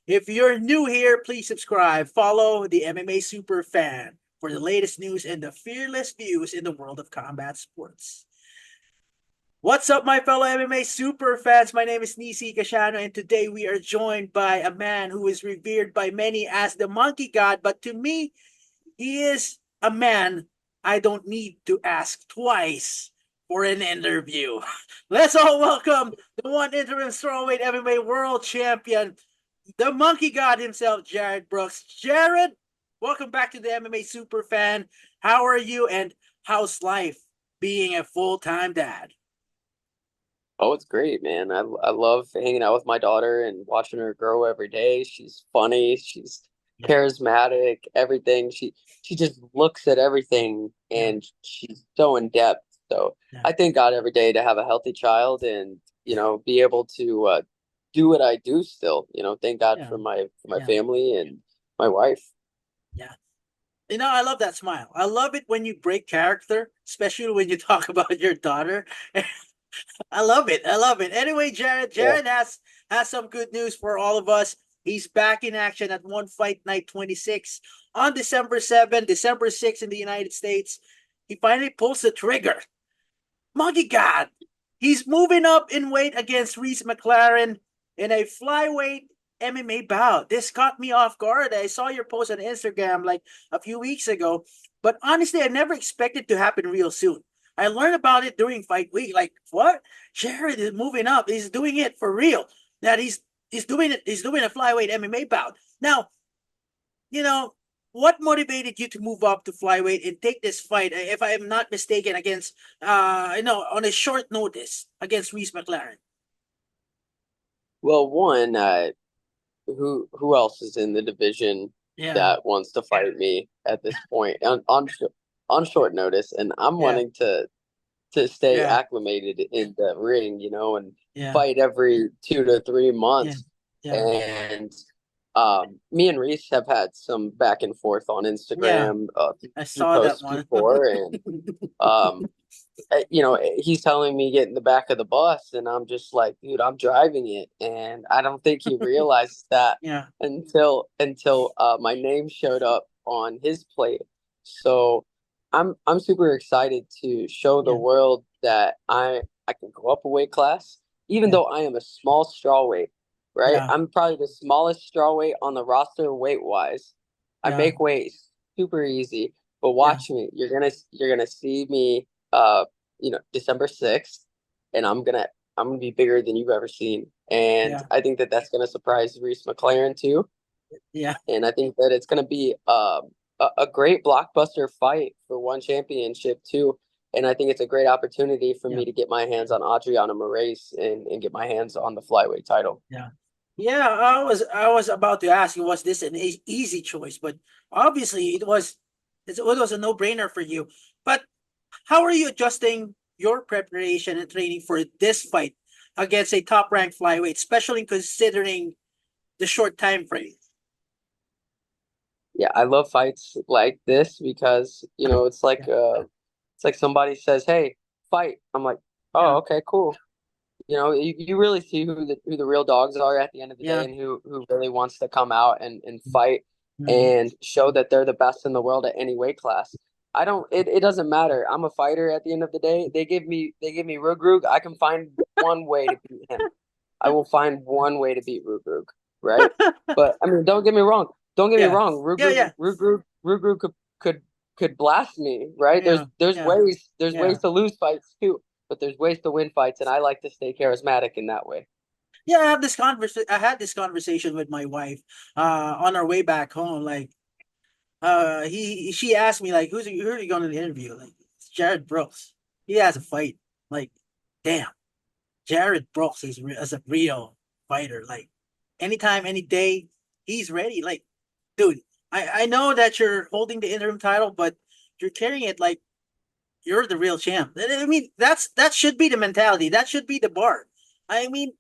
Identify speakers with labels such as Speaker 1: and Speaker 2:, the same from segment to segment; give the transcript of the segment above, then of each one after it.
Speaker 1: If you're new here, please subscribe. Follow the MMA Superfan for the latest news and the fearless views in the world of combat sports. What's up, my fellow MMA super fans? My name is Nisi Casiano, and today we are joined by a man who is revered by many as the Monkey God, but to me, he is a man I don't need to ask twice for an interview. Let's all welcome the one interim strawweight MMA world champion, the Monkey God himself, Jarred Brooks. Jarred, welcome back to the MMA super fan. How are you, and how's life being a full-time dad?
Speaker 2: Oh, it's great, man. I love hanging out with my daughter and watching her grow every day. She's funny, she's
Speaker 1: Yeah,
Speaker 2: charismatic, everything. She just looks at everything
Speaker 1: yeah,
Speaker 2: and she's so in depth. So
Speaker 1: yeah,
Speaker 2: I thank God every day to have a healthy child and, be able to do what I do still. Thank God
Speaker 1: yeah,
Speaker 2: for my
Speaker 1: yeah,
Speaker 2: family and my wife.
Speaker 1: yeah. I love that smile. I love it when you break character, especially when you talk about your daughter. I love it. I love it. Anyway, Jarred,
Speaker 2: Yeah.
Speaker 1: Jarred has some good news for all of us. He's back in action at One Fight Night 26 on December 7th, December 6th in the United States. He finally pulls the trigger. Monkey God. He's moving up in weight against REECE MCLAREN in a flyweight MMA bout. This caught me off guard. I saw your post on Instagram like a few weeks ago, but honestly, I never expected to happen real soon. I learned about it during fight week. Like, what? Jared is moving up. He's doing it for real. That he's doing it. He's doing a flyweight MMA bout. Now, you know, what motivated you to move up to flyweight and take this fight, if I am not mistaken, against on a short notice against Reese McLaren?
Speaker 2: Well, one, who else is in the division
Speaker 1: Yeah,
Speaker 2: that wants to fight me at this point on short notice? And I'm
Speaker 1: yeah,
Speaker 2: wanting to stay
Speaker 1: yeah,
Speaker 2: acclimated in the ring, and
Speaker 1: yeah,
Speaker 2: fight every 2 to 3
Speaker 1: yeah,
Speaker 2: months.
Speaker 1: yeah,
Speaker 2: And me and Reese have had some back and forth on
Speaker 1: yeah.
Speaker 2: Instagram,
Speaker 1: I
Speaker 2: through
Speaker 1: saw that
Speaker 2: posts
Speaker 1: one.
Speaker 2: before, and um, he's telling me get in the back of the bus, and I'm just like, dude, I'm driving it, and I don't think he realizes that
Speaker 1: Yeah,
Speaker 2: until my name showed up on his plate. So I'm super excited to show the
Speaker 1: yeah,
Speaker 2: world that I can go up a weight class, even
Speaker 1: yeah,
Speaker 2: though I am a small straw weight, right?
Speaker 1: yeah,
Speaker 2: I'm probably the smallest straw weight on the roster weight wise. I
Speaker 1: yeah,
Speaker 2: make weight super easy, but
Speaker 1: yeah,
Speaker 2: watch me. You're gonna see me December 6th, and I'm gonna be bigger than you've ever seen. And
Speaker 1: yeah,
Speaker 2: I think that that's gonna surprise Reese McLaren too.
Speaker 1: yeah,
Speaker 2: And I think that it's gonna be a great blockbuster fight for one championship too. And I think it's a great opportunity for
Speaker 1: yeah,
Speaker 2: me to get my hands on Adriana Moraes and get my hands on the flyweight title.
Speaker 1: yeah. Yeah, I was about to ask you, was this an easy choice? But obviously it was. It was a no-brainer for you. But how are you adjusting your preparation and training for this fight against a top-ranked flyweight, especially considering the short time frame?
Speaker 2: Yeah, I love fights like this because,
Speaker 1: Yeah,
Speaker 2: it's like somebody says, "Hey, fight." I'm like,
Speaker 1: yeah,
Speaker 2: "Oh, okay, cool." You really see who the real dogs are at the end of the day,
Speaker 1: yeah,
Speaker 2: and who really wants to come out and fight
Speaker 1: mm,
Speaker 2: and show that they're the best in the world at any weight class. It doesn't matter. I'm a fighter at the end of the day. They give me Rugrug. I can find one way to beat him. I will find one way to beat Rugrug, right? But I mean, don't get me wrong. Don't get me
Speaker 1: yeah,
Speaker 2: wrong.
Speaker 1: yeah,
Speaker 2: Rugrug
Speaker 1: yeah,
Speaker 2: Rugrug Rugrug could could blast me, right? There's
Speaker 1: yeah,
Speaker 2: there's
Speaker 1: yeah,
Speaker 2: ways there's
Speaker 1: yeah.
Speaker 2: ways to lose fights too, but there's ways to win fights, and I like to stay charismatic in that way.
Speaker 1: Yeah, I had this conversation with my wife on our way back home. Like, he she asked me like, who are you going to interview? Like, it's Jared Brooks. He has a fight. Like, damn, Jared Brooks is a real fighter. Like, anytime, any day, he's ready. Like, dude, I know that you're holding the interim title, but you're carrying it like you're the real champ. I mean, that should be the mentality. That should be the bar. I mean,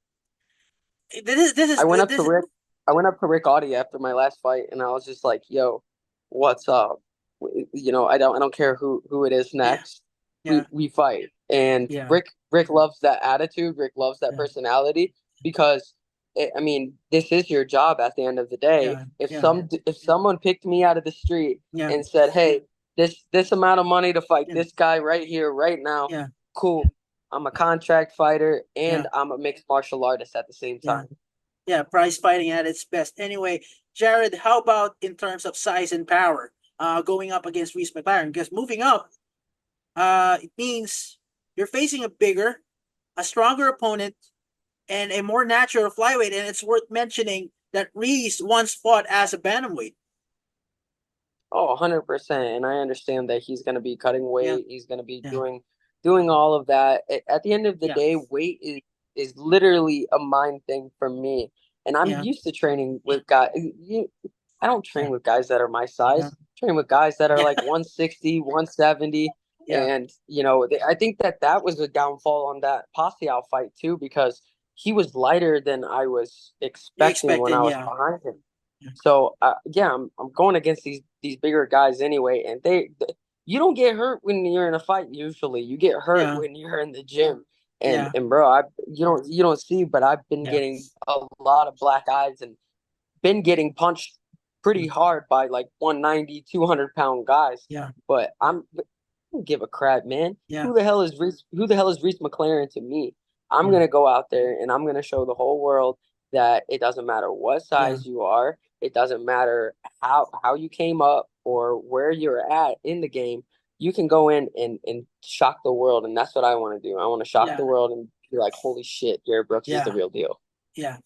Speaker 2: I went up to
Speaker 1: this is
Speaker 2: Rick. I went up to Rick Audie after my last fight, and I was just like, "Yo, what's up?" I don't care who it is
Speaker 1: yeah,
Speaker 2: next. We
Speaker 1: yeah,
Speaker 2: we fight, and
Speaker 1: yeah,
Speaker 2: Rick loves that attitude. Rick loves that
Speaker 1: yeah,
Speaker 2: personality because I mean, this is your job at the end of the day.
Speaker 1: Yeah.
Speaker 2: If
Speaker 1: Yeah.
Speaker 2: someone picked me out of the street
Speaker 1: Yeah.
Speaker 2: and said, "Hey, this amount of money to fight
Speaker 1: Yeah.
Speaker 2: this guy right here, right now,"
Speaker 1: Yeah.
Speaker 2: cool. I'm a contract fighter
Speaker 1: Yeah.
Speaker 2: and I'm a mixed martial artist at the same
Speaker 1: Yeah.
Speaker 2: time.
Speaker 1: Yeah. Prize fighting at its best. Anyway, Jared, how about in terms of size and power? Going up against Reece McLaren, because moving up, it means you're facing a bigger, a stronger opponent, and a more natural flyweight. And it's worth mentioning that Reese once fought as a bantamweight.
Speaker 2: Oh, 100%. And I understand that he's going to be cutting
Speaker 1: Yeah,
Speaker 2: weight. He's going to be
Speaker 1: yeah,
Speaker 2: doing all of that. At the end of the
Speaker 1: yeah,
Speaker 2: day, weight is literally a mind thing for me. And I'm
Speaker 1: yeah,
Speaker 2: used to training with guys. I don't
Speaker 1: yeah,
Speaker 2: train with guys that are my
Speaker 1: yeah,
Speaker 2: size. I train with guys that are
Speaker 1: yeah,
Speaker 2: like 160, 170.
Speaker 1: yeah.
Speaker 2: And, I think that was a downfall on that Pacquiao fight too, because he was lighter than I was
Speaker 1: You're
Speaker 2: expecting when
Speaker 1: expecting,
Speaker 2: I was
Speaker 1: yeah,
Speaker 2: behind him.
Speaker 1: yeah,
Speaker 2: So yeah, I'm going against these bigger guys anyway, and you don't get hurt when you're in a fight usually. You get hurt
Speaker 1: yeah,
Speaker 2: when you're in the gym. And
Speaker 1: yeah,
Speaker 2: and bro, I you don't see, but I've been
Speaker 1: yeah,
Speaker 2: getting a lot of black eyes and been getting punched pretty hard by like 190, 200 pound guys.
Speaker 1: yeah,
Speaker 2: But I don't give a crap, man.
Speaker 1: yeah,
Speaker 2: Who the hell is Reece McLaren to me? I'm
Speaker 1: yeah,
Speaker 2: gonna go out there and I'm gonna show the whole world that it doesn't matter what
Speaker 1: yeah,
Speaker 2: size you are. It doesn't matter how you came up or where you're at in the game. You can go in and shock the world, and that's what I want to do. I want to shock
Speaker 1: yeah,
Speaker 2: the world and be like, holy shit, Garrett Brooks is the
Speaker 1: yeah,
Speaker 2: real deal.
Speaker 1: yeah.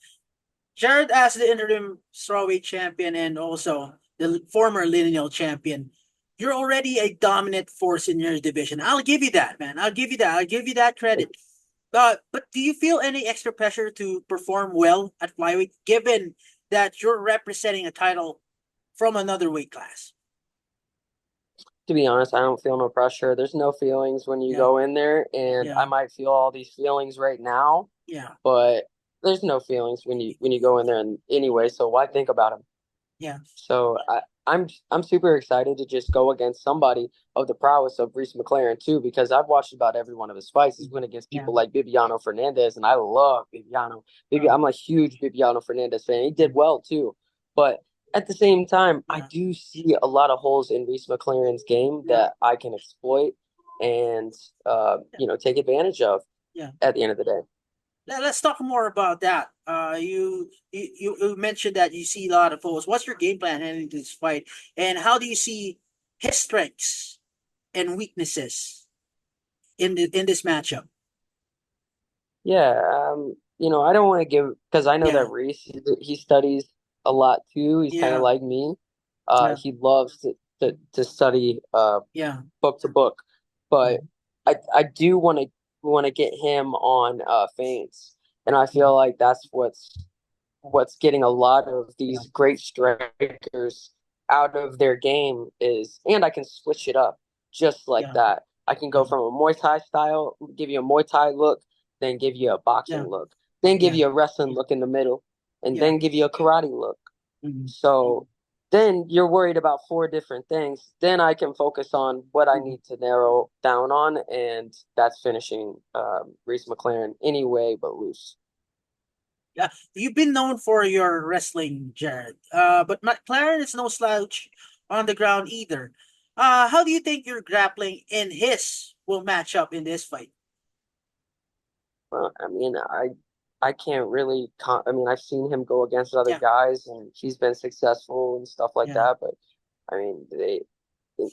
Speaker 1: Jared, as the interim strawweight champion and also the former lineal champion, you're already a dominant force in your division. I'll give you that, man. I'll give you that. I'll give you that credit. But do you feel any extra pressure to perform well at flyweight, given that you're representing a title from another weight class?
Speaker 2: To be honest, I don't feel no pressure. There's no feelings when you
Speaker 1: Yeah,
Speaker 2: go in there, and
Speaker 1: yeah,
Speaker 2: I might feel all these feelings right now,
Speaker 1: yeah,
Speaker 2: but there's no feelings when you go in there and anyway, so why think about them?
Speaker 1: yeah,
Speaker 2: So I'm super excited to just go against somebody of the prowess of Reece McLaren too, because I've watched about every one of his fights. He's went against
Speaker 1: yeah.
Speaker 2: people like Bibiano Fernandez, and I love Bibiano.
Speaker 1: Oh,
Speaker 2: I'm a huge Bibiano Fernandez fan. He did well too, but at the same time, I
Speaker 1: yeah,
Speaker 2: do see a lot of holes in Reece McLaren's game
Speaker 1: yeah,
Speaker 2: that I can exploit and take advantage of
Speaker 1: yeah.
Speaker 2: at the end of the day.
Speaker 1: Let's talk more about that. You mentioned that you see a lot of foes. What's your game plan heading into this fight, and how do you see his strengths and weaknesses in this matchup?
Speaker 2: Yeah, I don't want to give because I know that
Speaker 1: Yeah,
Speaker 2: Reese he studies a lot too. He's kind of
Speaker 1: yeah,
Speaker 2: like me.
Speaker 1: yeah,
Speaker 2: He loves to study
Speaker 1: yeah,
Speaker 2: book to book,
Speaker 1: yeah,
Speaker 2: but I do want to get him on feints, and I
Speaker 1: yeah,
Speaker 2: feel like that's what's getting a lot of
Speaker 1: yeah,
Speaker 2: these great strikers out of their game is, and I can switch it up just like
Speaker 1: yeah,
Speaker 2: that. I can
Speaker 1: yeah,
Speaker 2: go from a Muay Thai style, give you a Muay Thai look, then give you a boxing
Speaker 1: yeah,
Speaker 2: look, then give
Speaker 1: yeah,
Speaker 2: you a wrestling look in the middle, and
Speaker 1: yeah,
Speaker 2: then give you a karate look.
Speaker 1: mhm,
Speaker 2: So then you're worried about four different things. Then I can focus on what I
Speaker 1: mhm.
Speaker 2: need to narrow down on, and that's finishing Reece McLaren anyway, but loose.
Speaker 1: Yeah, you've been known for your wrestling, Jared. But McLaren is no slouch on the ground either. How do you think your grappling in his will match up in this fight?
Speaker 2: Well, I mean, I can't really I mean, I've seen him go against other
Speaker 1: Yeah,
Speaker 2: guys and he's been successful and stuff like
Speaker 1: yeah,
Speaker 2: that, but I mean,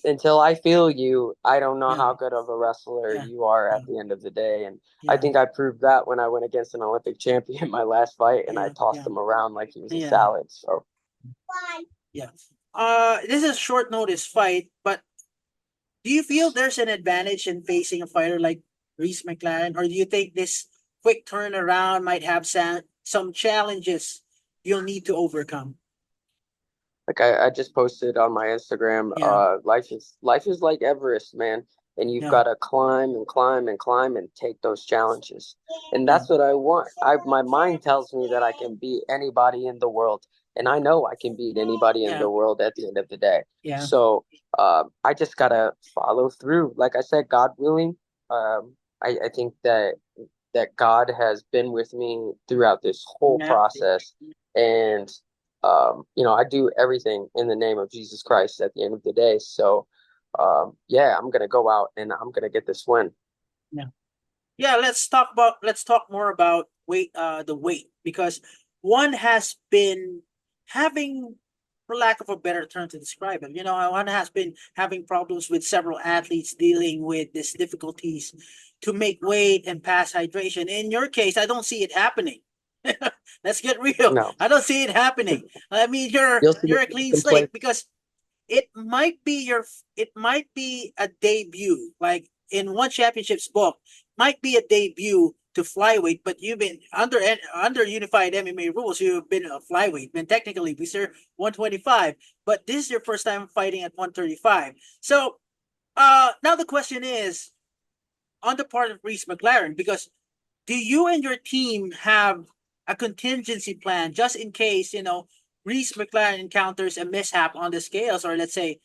Speaker 2: until I feel you, I don't know
Speaker 1: yeah,
Speaker 2: how good of a wrestler
Speaker 1: yeah,
Speaker 2: you are
Speaker 1: yeah,
Speaker 2: at the end of the day. And I
Speaker 1: yeah,
Speaker 2: think I proved that when I went against an Olympic champion in my last fight and I
Speaker 1: yeah,
Speaker 2: tossed
Speaker 1: yeah,
Speaker 2: him around like he was a
Speaker 1: yeah,
Speaker 2: salad. So
Speaker 1: yeah. This is a short notice fight, but do you feel there's an advantage in facing a fighter like Reese McLaren, or do you think this quick turnaround might have some challenges you'll need to overcome?
Speaker 2: like I just posted on my Instagram,
Speaker 1: Yeah,
Speaker 2: life is like Everest, man. And you've
Speaker 1: yeah,
Speaker 2: got to climb and climb and climb and take those challenges. And
Speaker 1: yeah,
Speaker 2: that's what I want. My mind tells me that I can beat anybody in the world. And I know I can beat anybody in
Speaker 1: yeah,
Speaker 2: the world at the end of the day.
Speaker 1: yeah,
Speaker 2: So I just gotta follow through. Like I said, God willing, I think that God has been with me throughout this whole
Speaker 1: Yeah.
Speaker 2: process. And I do everything in the name of Jesus Christ at the end of the day. So yeah, I'm gonna go out and I'm gonna get this win.
Speaker 1: Yeah. Yeah, let's talk more about the weight, because one has been having, for lack of a better term to describe it, one has been having problems with several athletes dealing with these difficulties to make weight and pass hydration. In your case, I don't see it happening. Let's get real.
Speaker 2: No,
Speaker 1: I don't see it happening. I mean,
Speaker 2: you'll see
Speaker 1: you're a clean
Speaker 2: some play.
Speaker 1: slate, because it might be a debut, like in one championship's book, might be a debut to flyweight, but you've been under unified MMA rules, you've been a flyweight, and technically we serve 125, but this is your first time fighting at 135. So now the question is on the part of REECE MCLAREN, because do you and your team have a contingency plan just in case, REECE MCLAREN encounters a mishap on the scales, or let's say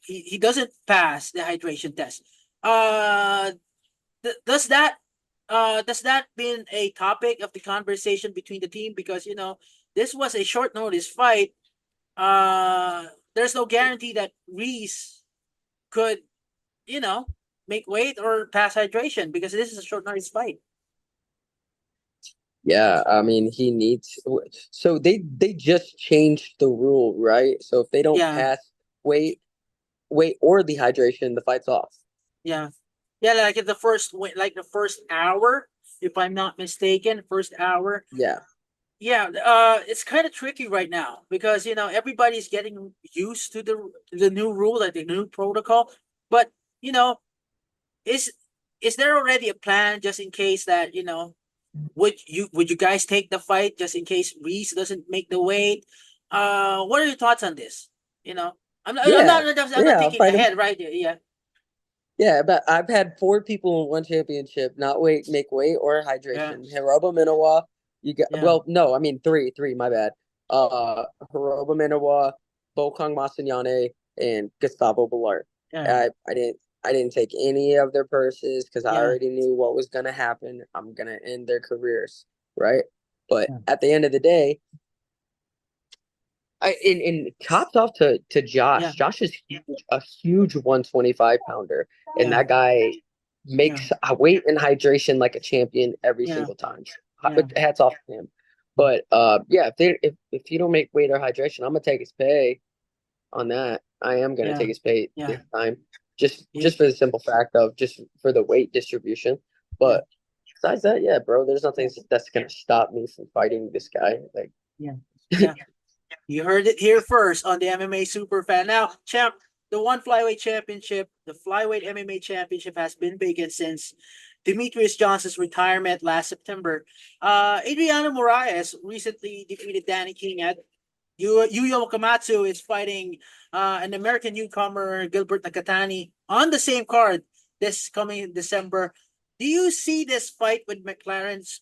Speaker 1: he doesn't pass the hydration test? Uh does that been a topic of the conversation between the team? Because this was a short notice fight. There's no guarantee that Reese could, you know, make weight or pass hydration, because this is a short notice fight.
Speaker 2: Yeah, I mean he needs. So they just changed the rule, right? So if they don't
Speaker 1: Yeah,
Speaker 2: pass weight, weight or dehydration, the fight's off.
Speaker 1: yeah, yeah. Like in the first hour, if I'm not mistaken, first hour.
Speaker 2: Yeah,
Speaker 1: Yeah, it's kind of tricky right now, because everybody's getting used to the new rule, like the new protocol. But you know, is is there already a plan just in case that would you guys take the fight just in case Reese doesn't make the weight? What are your thoughts on this? You know,
Speaker 2: yeah,
Speaker 1: I'm not
Speaker 2: yeah. I'll
Speaker 1: thinking
Speaker 2: fight him.
Speaker 1: ahead, right? Yeah,
Speaker 2: Yeah, but I've had four people in one championship not make weight or
Speaker 1: yeah,
Speaker 2: hydration. Hiroba Minowa, you got
Speaker 1: yeah,
Speaker 2: well, no, I mean three, my bad. Hiroba Minowa, Bokong Masanyane, and Gustavo Ballart.
Speaker 1: yeah,
Speaker 2: I didn't take any of their purses because I
Speaker 1: yeah,
Speaker 2: already knew what was gonna happen. I'm gonna end their careers, right? But
Speaker 1: yeah,
Speaker 2: at the end of the day, in tops off to
Speaker 1: yeah,
Speaker 2: Josh. Josh is huge, a huge 125 pounder, and
Speaker 1: yeah,
Speaker 2: that guy
Speaker 1: yeah,
Speaker 2: makes weight and hydration like a champion every
Speaker 1: yeah,
Speaker 2: single time.
Speaker 1: yeah,
Speaker 2: Hats off to him. But yeah, if you don't make weight or hydration, I'm gonna take his pay on that. I am gonna
Speaker 1: yeah,
Speaker 2: take his pay
Speaker 1: yeah,
Speaker 2: this time, just
Speaker 1: yeah,
Speaker 2: just for the simple fact of just for the weight distribution.
Speaker 1: yeah,
Speaker 2: But besides that, yeah, bro, there's nothing that's gonna stop me from fighting this guy. Like,
Speaker 1: yeah, yeah. You heard it here first on the MMA Superfan. Now, champ, the one flyweight championship, the flyweight MMA championship, has been vacant since Demetrius Johnson's retirement last September. Adriano Moraes recently defeated Danny King at Yuya Wakamatsu is fighting an American newcomer, Gilbert Nakatani, on the same card this coming December. Do you see this fight with McLaren's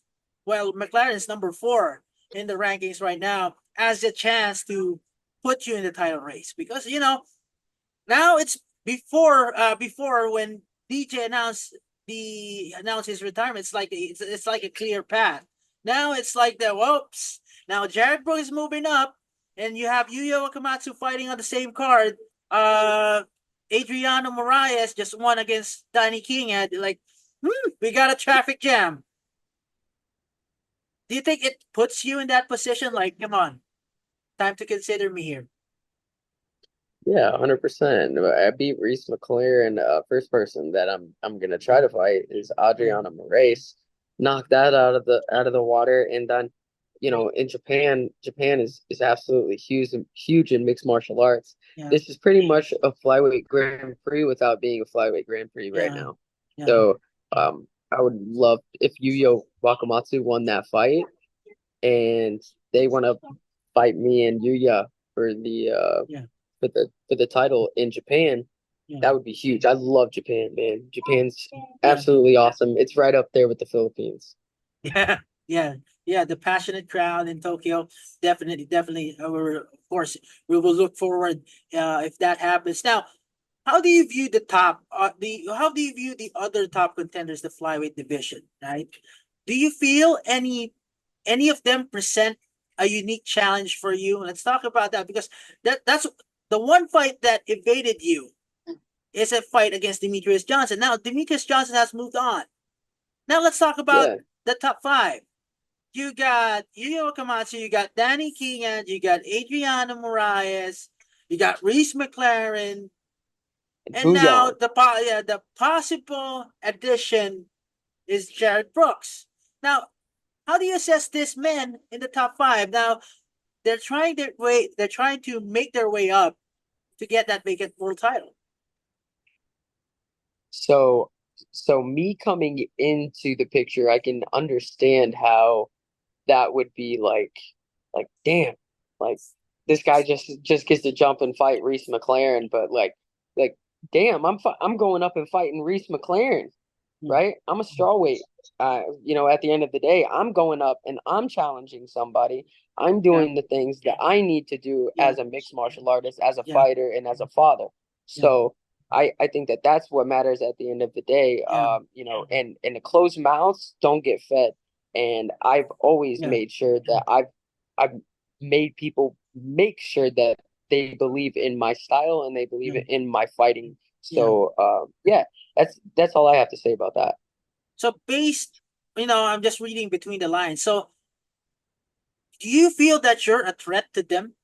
Speaker 1: number 4 in the rankings right now, as a chance to put you in the title race? Because now it's before when DJ announced his retirement, it's like a clear path. Now it's like the whoops. Now Jared Brooks is moving up, and you have Yuya Wakamatsu fighting on the same card. Adriano Moraes just won against Danny King, and like, we got a traffic jam. Do you think it puts you in that position? Like, come on, time to consider me here.
Speaker 2: yeah, 100%. I beat Reese McLaren. First person that I'm gonna try
Speaker 1: Yeah,
Speaker 2: to fight is
Speaker 1: yeah,
Speaker 2: Adriana Moraes. Knock that out of the water, and then, in Japan is absolutely huge in mixed martial arts.
Speaker 1: yeah,
Speaker 2: This is pretty much a flyweight Grand Prix without being a flyweight Grand Prix right
Speaker 1: yeah,
Speaker 2: now.
Speaker 1: yeah,
Speaker 2: So, I would love if Yuya Wakamatsu won that fight, and they want to fight me and Yuya for the
Speaker 1: yeah,
Speaker 2: for the title in Japan.
Speaker 1: yeah,
Speaker 2: That would be huge. I love Japan, man. Japan's
Speaker 1: yeah.
Speaker 2: absolutely awesome. It's right up there with the Philippines.
Speaker 1: Yeah, yeah, yeah. The passionate crowd in Tokyo, definitely, definitely. Of course, we will look forward if that happens. Now, how do you view the top the how do you view the other top contenders, the flyweight division, right? Do you feel any of them present a unique challenge for you? Let's talk about that, because that's the one fight that evaded you is a fight against Demetrius Johnson. Now Demetrius Johnson has moved on. Now let's talk about
Speaker 2: Yeah,
Speaker 1: the top five. You got Yu Okamatsu, you got Danny Keegan, you got Adriano Moraes, you got Reese McLaren, and now
Speaker 2: Bouillon.
Speaker 1: the possible addition is Jared Brooks. Now, how do you assess this men in the top five? Now, they're trying to make their way up to get that vacant world title.
Speaker 2: So, so me coming into the picture, I can understand how that would be like damn, like this guy just gets to jump and fight Reese McLaren, but like damn, I'm going up and fighting Reese McLaren, right? I'm a strawweight. At the end of the day, I'm going up and I'm challenging somebody. I'm
Speaker 1: Yeah,
Speaker 2: doing the things that I need to do
Speaker 1: yeah,
Speaker 2: as a mixed martial artist, as a
Speaker 1: yeah,
Speaker 2: fighter, and as a father.
Speaker 1: yeah,
Speaker 2: So I think that that's what matters at the end of the day.
Speaker 1: yeah,
Speaker 2: And the closed mouths don't get fed. And I've always
Speaker 1: yeah,
Speaker 2: made sure that I've made people make sure that they believe in my style and they believe
Speaker 1: yeah,
Speaker 2: in my fighting.
Speaker 1: yeah.
Speaker 2: So yeah, that's all I have to say about that.
Speaker 1: So I'm just reading between the lines. So do you feel that you're a threat to them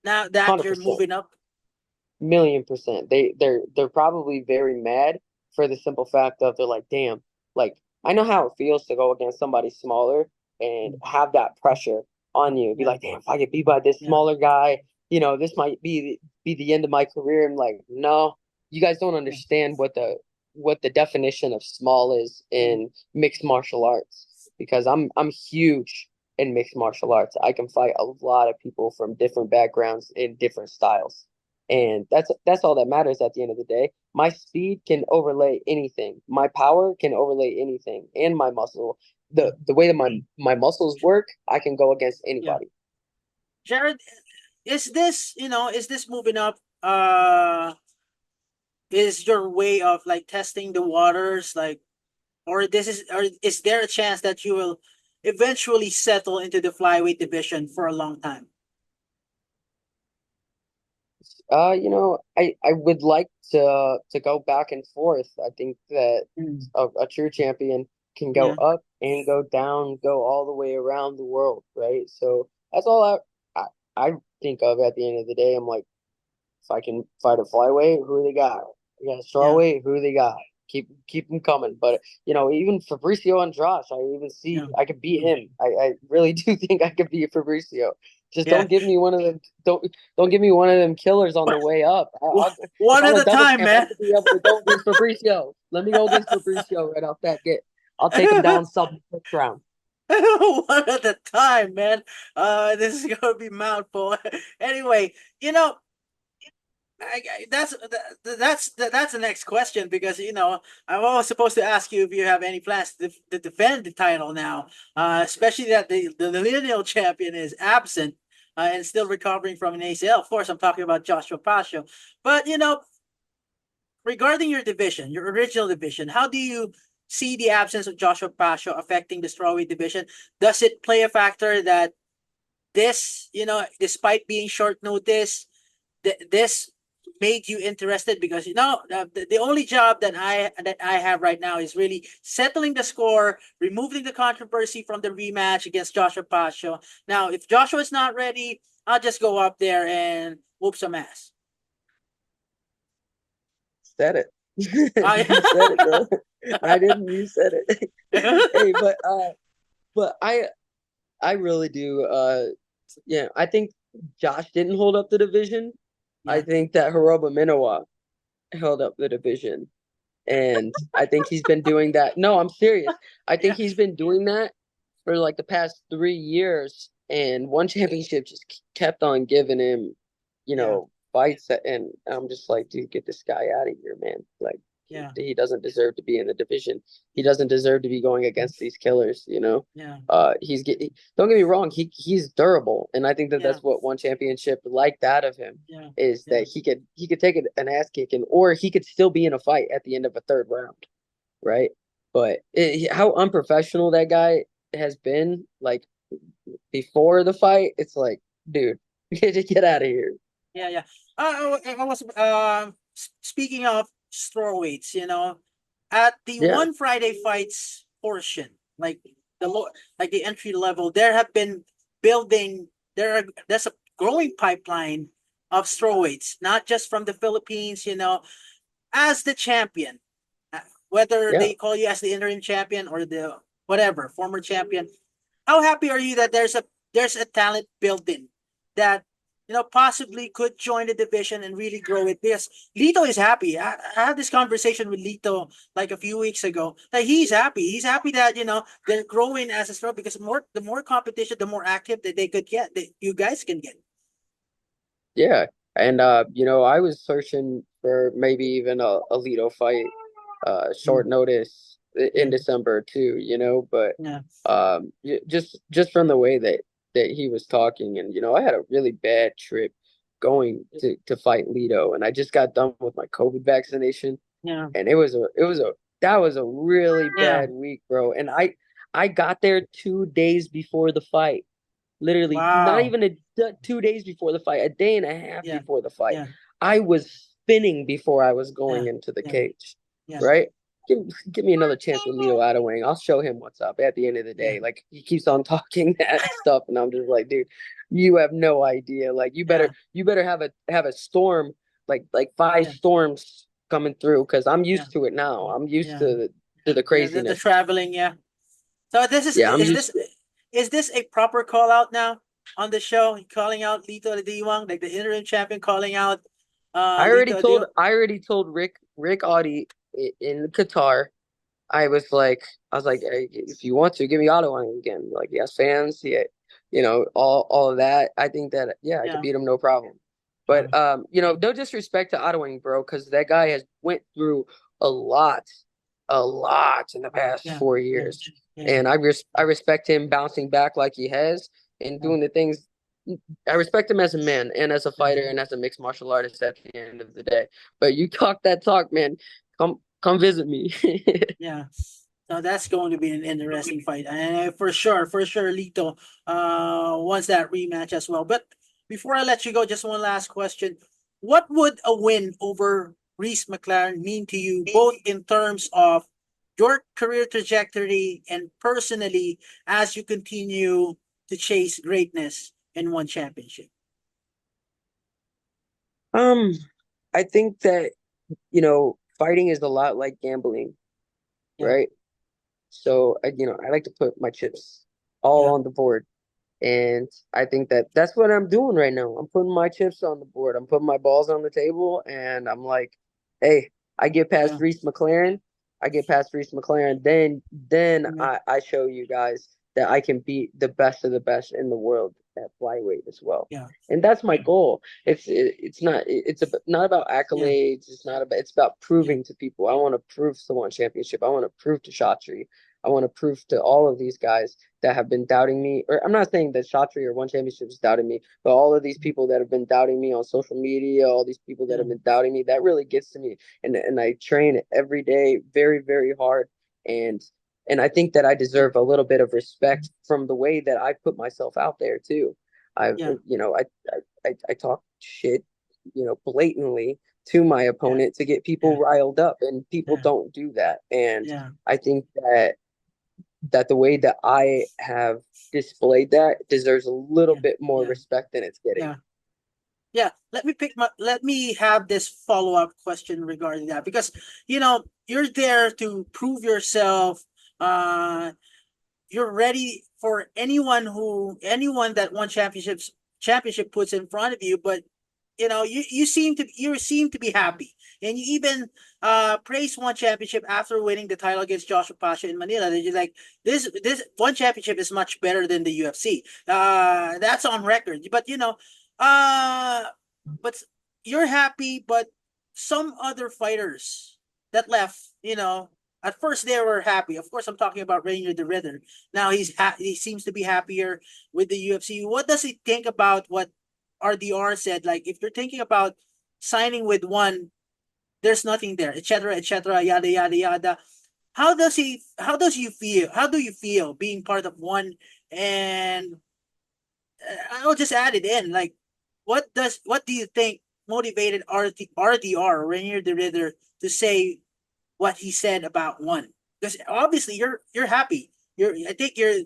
Speaker 1: now that you're
Speaker 2: 100%.
Speaker 1: moving up?
Speaker 2: Million%. They're probably very mad for the simple fact of they're like, damn, like I know how it feels to go against somebody smaller and
Speaker 1: Mm.
Speaker 2: have that pressure on you. Be
Speaker 1: Yeah,
Speaker 2: like, damn, if I get beat by this
Speaker 1: yeah,
Speaker 2: smaller guy, this might be the end of my career. I'm like, no, you guys don't
Speaker 1: yeah,
Speaker 2: understand what the definition of small is
Speaker 1: yeah,
Speaker 2: in mixed martial arts because I'm huge in mixed martial arts. I can fight a lot of people from different backgrounds in different styles. And that's all that matters at the end of the day. My speed can overlay anything. My power can overlay anything, and my muscle.
Speaker 1: yeah,
Speaker 2: The way that my muscles work, I can go against
Speaker 1: yeah.
Speaker 2: anybody.
Speaker 1: Jared, is this moving up? Is your way of like testing the waters, like, or is there a chance that you will eventually settle into the flyweight division for a long time?
Speaker 2: I would like to go back and forth. I think that
Speaker 1: Mm.
Speaker 2: a true champion can go
Speaker 1: Yeah,
Speaker 2: up and go down, go all the way around the world, right? So that's all I think of at the end of the day. I'm like, if I can fight a flyweight, who they got? We got a
Speaker 1: yeah,
Speaker 2: strawweight, who they got? Keep them coming. But even Fabricio and Josh, I even
Speaker 1: yeah,
Speaker 2: see I could beat him. I really do think I could beat Fabricio. Just
Speaker 1: yeah.
Speaker 2: don't give me one of them. Don't give me one of them killers on the way up. If
Speaker 1: One
Speaker 2: I'm
Speaker 1: at
Speaker 2: a
Speaker 1: a
Speaker 2: double
Speaker 1: time,
Speaker 2: champ, I
Speaker 1: man.
Speaker 2: should be able to go against Fabricio. Let me go against Fabricio right off that get. I'll take him down sub first round.
Speaker 1: One at a time, man. This is gonna be mouthful. Anyway, you know, that's the next question, because I'm always supposed to ask you if you have any plans to defend the title now, especially that the lineal champion is absent and still recovering from an ACL. Of course, I'm talking about Joshua Pasio. But regarding your division, your original division, how do you see the absence of Joshua Pasio affecting the strawweight division? Does it play a factor that this, despite being short notice, this made you interested? Because the only job that I have right now is really settling the score, removing the controversy from the rematch against Joshua Pasio. Now, if Joshua is not ready, I'll just go up there and whoop some ass.
Speaker 2: Said it.
Speaker 1: I
Speaker 2: You said it, bro. I didn't. You said it. Hey, but I really do. Yeah, I think Josh didn't hold up the division. I
Speaker 1: yeah,
Speaker 2: think that Hiroba Minowa held up the division. And I think he's been doing that. No, I'm serious. I think
Speaker 1: yeah,
Speaker 2: he's been doing that for like the past 3 years. And one championship just kept on giving him,
Speaker 1: yeah.
Speaker 2: fights. And I'm just like, dude, get this guy out of here, man. Like,
Speaker 1: Yeah.
Speaker 2: He doesn't deserve to be in the division. He doesn't deserve to be going against these killers, you know.
Speaker 1: Yeah.
Speaker 2: Don't get me wrong, he's durable, and I think that
Speaker 1: Yeah.
Speaker 2: that's what one championship like that of him
Speaker 1: Yeah.
Speaker 2: is,
Speaker 1: Yeah.
Speaker 2: that he could take an ass kicking, or he could still be in a fight at the end of a third round, right? But how unprofessional that guy has been, like before the fight, it's like, dude, get out of here.
Speaker 1: Yeah. Yeah. I was speaking of strawweights, at the
Speaker 2: Yeah,
Speaker 1: one Friday fights portion, like the low, like the entry level, there have been building. There's a growing pipeline of strawweights, not just from the Philippines. As the champion, whether
Speaker 2: yeah.
Speaker 1: they call you as the interim champion or the whatever former champion. How happy are you that there's a talent building that possibly could join the division and really grow it? Because Lito is happy. I had this conversation with Lito like a few weeks ago that he's happy. He's happy that they're growing as a sport because the more competition, the more active that they could get, that you guys can get.
Speaker 2: Yeah. And I was searching for maybe even a Lido fight,
Speaker 1: Mm,
Speaker 2: short notice in
Speaker 1: yeah,
Speaker 2: December too, but
Speaker 1: yeah,
Speaker 2: just from the way that he was talking, and I had a really bad trip going to fight Lido, and I just got done with my COVID vaccination,
Speaker 1: yeah,
Speaker 2: and it was a that was a really
Speaker 1: yeah.
Speaker 2: bad week, bro. And I got there 2 days before the fight. Literally, not
Speaker 1: Wow.
Speaker 2: even 2 days before the fight, a day and a half
Speaker 1: Yeah,
Speaker 2: before the fight.
Speaker 1: yeah,
Speaker 2: I was spinning before I was going
Speaker 1: yeah,
Speaker 2: into the
Speaker 1: yeah,
Speaker 2: cage,
Speaker 1: yeah,
Speaker 2: right? Give, give me another chance with Lito Adewang. I'll show him what's up at the end of the
Speaker 1: yeah,
Speaker 2: day. Like, he keeps on talking that stuff, and I'm just like, dude, you have no idea. Like,
Speaker 1: yeah,
Speaker 2: you better have a storm, like five
Speaker 1: yeah,
Speaker 2: storms coming through, because I'm
Speaker 1: yeah,
Speaker 2: used to it now. I'm used
Speaker 1: yeah.
Speaker 2: to the
Speaker 1: The
Speaker 2: craziness.
Speaker 1: traveling, yeah. So this is
Speaker 2: Yeah, I'm
Speaker 1: is
Speaker 2: used
Speaker 1: this
Speaker 2: to it.
Speaker 1: is this a proper call out now on the show? Calling out Lito Diwang, like the interim champion, calling out Lito Diwang.
Speaker 2: I already told Rick Audi in Qatar. I was like, hey, if you want to give me auto on again, like, he has fans, all of that. I think that, yeah, I could
Speaker 1: Yeah,
Speaker 2: beat him, no problem.
Speaker 1: yeah,
Speaker 2: But no disrespect to Ottoing, bro, because that guy has went through a lot, a lot in the past
Speaker 1: yeah, yeah,
Speaker 2: 4 years,
Speaker 1: yeah,
Speaker 2: and I respect him bouncing back like he has and
Speaker 1: yeah,
Speaker 2: doing the things. I respect him as a man and as a
Speaker 1: yeah.
Speaker 2: fighter and as a mixed martial artist at the end of the day. But you talk that talk, man. Come visit me.
Speaker 1: Yeah. So that's going to be an interesting fight, and for sure, Lito wants that rematch as well. But before I let you go, just one last question: what would a win over Reese McLaren mean to you, both in terms of your career trajectory and personally, as you continue to chase greatness in one championship?
Speaker 2: Um, I think that, fighting is a lot like gambling,
Speaker 1: Yeah,
Speaker 2: right? So, I like to put my chips all
Speaker 1: yeah,
Speaker 2: on the board. And I think that that's what I'm doing right now. I'm putting my chips on the board. I'm putting my balls on the table, and I'm like, hey, I get past
Speaker 1: yeah,
Speaker 2: Reese McLaren. I get past Reese McLaren. Then
Speaker 1: yeah,
Speaker 2: I show you guys that I can beat the best of the best in the world at flyweight as well.
Speaker 1: yeah,
Speaker 2: And that's my goal. Not about
Speaker 1: yeah,
Speaker 2: accolades. It's about
Speaker 1: yeah,
Speaker 2: proving to people. I want to prove to one championship. I want to prove to Shatri. I want to prove to all of these guys that have been doubting me. Or I'm not saying that Shatri or One Championship is doubting me, but all of these people that have been doubting me on social media, all these people that
Speaker 1: yeah,
Speaker 2: have been doubting me, that really gets to me. And I train every day very, very hard. And and I think that I deserve a little bit of respect from the way that I put myself out there too. I've
Speaker 1: yeah,
Speaker 2: I talk shit, blatantly to my
Speaker 1: yeah,
Speaker 2: opponent to get
Speaker 1: yeah,
Speaker 2: people riled up, and people
Speaker 1: yeah,
Speaker 2: don't do that. And
Speaker 1: yeah,
Speaker 2: I think that the way that I have displayed that deserves a little
Speaker 1: yeah,
Speaker 2: bit more
Speaker 1: yeah,
Speaker 2: respect than it's getting.
Speaker 1: yeah. Yeah, let me have this follow-up question regarding that because you're there to prove yourself. Uh you're ready for anyone that won championship puts in front of you, but you seem to be happy. And you even praised one championship after winning the title against Joshua Pasha in Manila. That you're like, this one championship is much better than the UFC. That's on record. Uh but you're happy, but some other fighters that left, at first they were happy. Of course, I'm talking about Rainier the Ritter. Now he seems to be happier with the UFC. What does he think about what RDR said? Like, if you're thinking about signing with one, there's nothing there, etc., yada yada yada. How does you feel? How do you feel being part of one? And I'll just add it in. Like, what do you think motivated RDR Rainier the Ritter to say what he said about one? Because obviously you're happy. I think you're,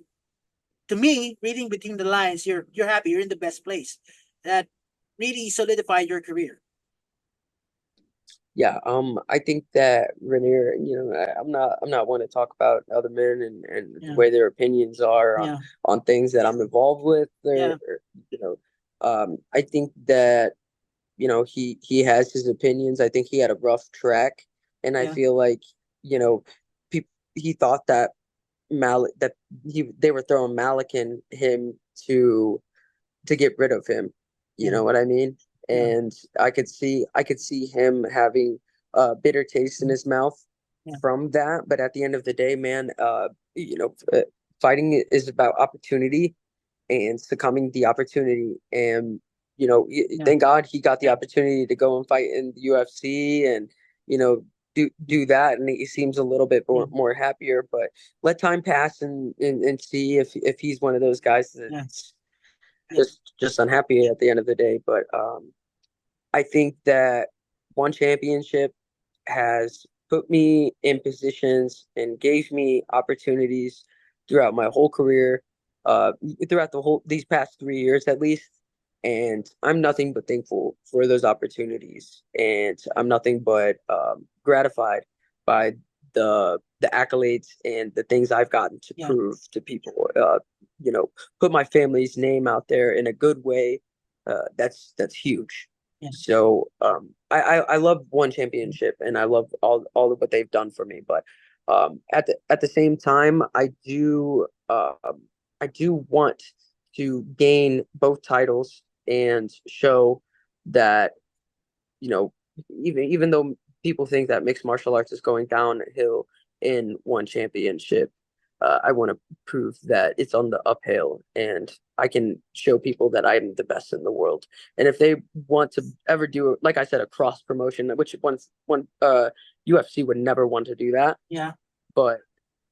Speaker 1: to me, reading between the lines, you're happy. You're in the best place. That really solidified your career.
Speaker 2: Yeah, I think that Renier, I'm not one to talk about other men and the
Speaker 1: Yeah,
Speaker 2: way their opinions are
Speaker 1: yeah,
Speaker 2: on things that I'm involved with.
Speaker 1: yeah,
Speaker 2: I think that he has his opinions. I think he had a rough track, and I
Speaker 1: yeah,
Speaker 2: feel like people he thought that they were throwing Malik in him to get rid of him. You
Speaker 1: yeah,
Speaker 2: know what I mean?
Speaker 1: yeah,
Speaker 2: And I could see him having a bitter taste in his mouth
Speaker 1: yeah,
Speaker 2: from that. But at the end of the day, man, fighting is about opportunity and succumbing the opportunity. And
Speaker 1: yeah,
Speaker 2: thank God he got the opportunity to go and fight in the UFC and you know do that, and he seems a little bit
Speaker 1: yeah,
Speaker 2: more happier. But let time pass and see if he's one of those guys
Speaker 1: yeah,
Speaker 2: that's
Speaker 1: yeah,
Speaker 2: just unhappy at the end of the day. But I think that one championship has put me in positions and gave me opportunities throughout my whole career, uh, throughout these past 3 years at least. And I'm nothing but thankful for those opportunities, and I'm nothing but gratified by the accolades and the things I've gotten to
Speaker 1: yeah,
Speaker 2: prove to people. Put my family's name out there in a good way. That's huge.
Speaker 1: yeah,
Speaker 2: So I love one championship and I love all of what they've done for me. But at the same time, I do want to gain both titles and show that you know even though people think that mixed martial arts is going downhill in one championship, I want to prove that it's on the uphill, and I can show people that I'm the best in the world. And if they want to ever do, like I said, a cross promotion, which one UFC would never want to do that,
Speaker 1: yeah,
Speaker 2: but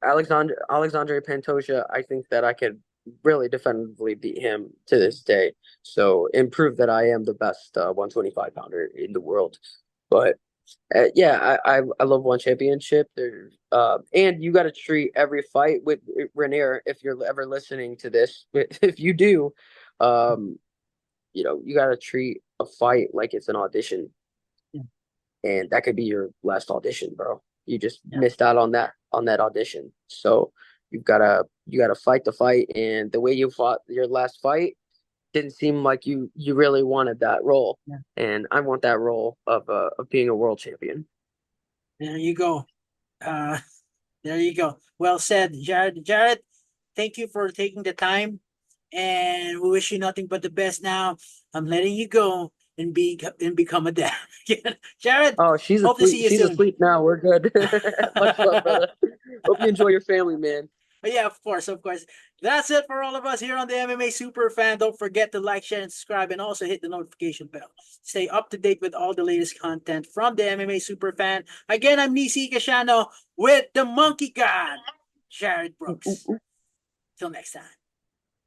Speaker 2: Alexandre Pantoja, I think that I could really definitively beat him to this day. So and prove that I am the best 125 pounder in the world. But yeah, I love one championship. There, and you got to treat every fight with Renier if you're ever listening to this. If you do, um, you got to treat a fight like it's an audition,
Speaker 1: yeah,
Speaker 2: and that could be your last audition, bro. You just
Speaker 1: yeah.
Speaker 2: missed out on that audition. So you gotta fight the fight, and the way you fought your last fight didn't seem like you really wanted that role,
Speaker 1: Yeah.
Speaker 2: and I want that role of being a world champion.
Speaker 1: There you go. Uh, there you go. Well said, Jared. Jared, thank you for taking the time, and we wish you nothing but the best. Now, I'm letting you go and become a dad. Jared,
Speaker 2: Oh, she's
Speaker 1: hope to
Speaker 2: asleep.
Speaker 1: see you
Speaker 2: She's
Speaker 1: soon.
Speaker 2: asleep now. We're good. Much love, brother. Hope you enjoy your family, man.
Speaker 1: Yeah, of course, of course. That's it for all of us here on the MMA Superfan. Don't forget to like, share, and subscribe, and also hit the notification bell. Stay up to date with all the latest content from the MMA Superfan. Again, I'm Nisi Casiano with the Monkey God, Jared Brooks. Till next time.